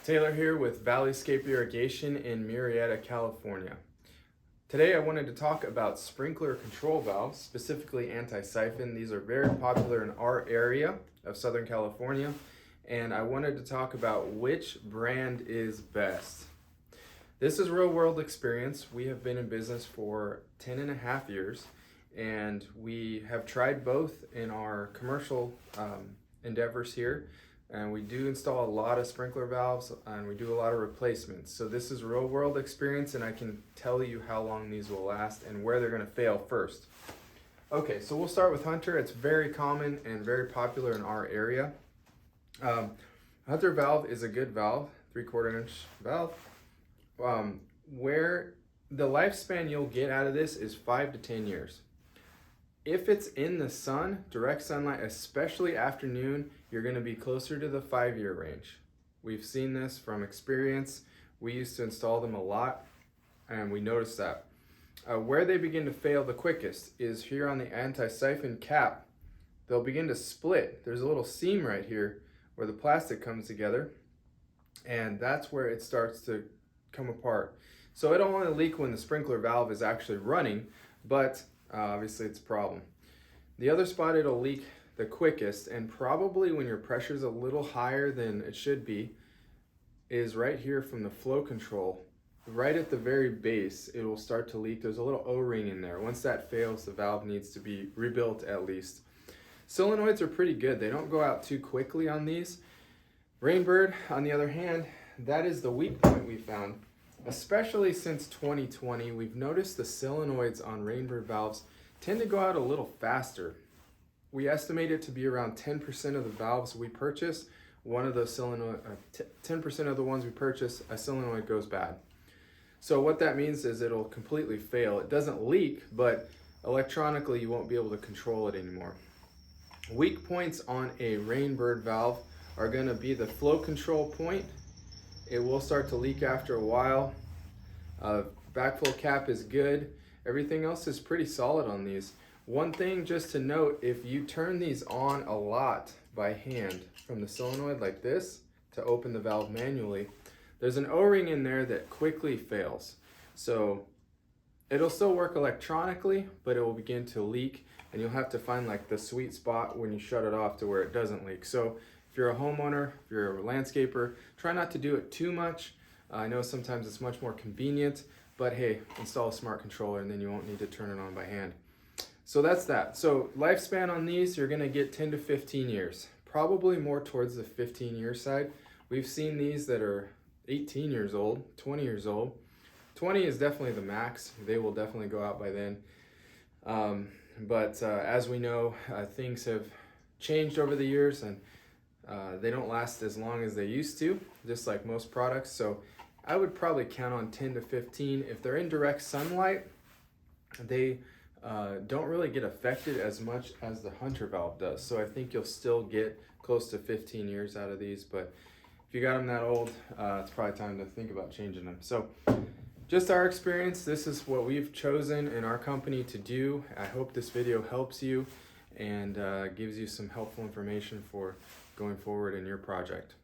Taylor here with VALVES Irrigation in Murrieta, California. Today I wanted to talk about sprinkler control valves, specifically anti-siphon. These are very popular in our area of Southern California, and I wanted to talk about which brand is best. This is real world experience. We have been in business for 10 and a half years, and we have tried both in our commercial endeavors here. And we do install a lot of sprinkler valves and we do a lot of replacements. So this is real world experience, and I can tell you how long these will last and where they're going to fail first. Okay, so we'll start with Hunter. It's very common and very popular in our area. Hunter valve is a good valve, 3/4 inch valve. Where the lifespan you'll get out of this is 5 to 10 years. If it's in the sun, direct sunlight, especially afternoon, you're going to be closer to the 5-year range. We've seen this from experience. We used to install them a lot, and we noticed that. Where they begin to fail the quickest is here on the anti-siphon cap. They'll begin to split. There's a little seam right here where the plastic comes together, and that's where it starts to come apart. So it'll only leak when the sprinkler valve is actually running, but obviously it's a problem. The other spot it'll leak the quickest, and probably when your pressure is a little higher than it should be, is right here from the flow control. Right at the very base, it will start to leak. There's a little O-ring in there. Once that fails, the valve needs to be rebuilt at least. Solenoids are pretty good. They don't go out too quickly on these. Rainbird, on the other hand, that is the weak point we found. Especially since 2020, we've noticed the solenoids on Rainbird valves tend to go out a little faster. We estimate it to be around 10% of the valves we purchase. One of those 10% of the ones we purchase, a solenoid goes bad. So what that means is it'll completely fail. It doesn't leak, but electronically you won't be able to control it anymore. Weak points on a Rainbird valve are going to be the flow control point. It will start to leak after a while. Backflow cap is good. Everything else is pretty solid on these. One thing just to note, if you turn these on a lot by hand from the solenoid like this to open the valve manually, there's an O-ring in there that quickly fails. So it'll still work electronically, but it will begin to leak, and you'll have to find like the sweet spot when you shut it off to where it doesn't leak. So if you're a homeowner, if you're a landscaper, try not to do it too much. I know sometimes it's much more convenient, but hey, install a smart controller and then you won't need to turn it on by hand. So that's that. So lifespan on these, you're gonna get 10 to 15 years, probably more towards the 15-year side. We've seen these that are 18 years old, 20 years old. 20 is definitely the max. They will definitely go out by then. But as we know, things have changed over the years, and they don't last as long as they used to, just like most products. So I would probably count on 10 to 15. If they're in direct sunlight, they don't really get affected as much as the Hunter valve does. So I think you'll still get close to 15 years out of these, but if you got them that old, it's probably time to think about changing them. So just our experience, this is what we've chosen in our company to do. I hope this video helps you and gives you some helpful information for going forward in your project.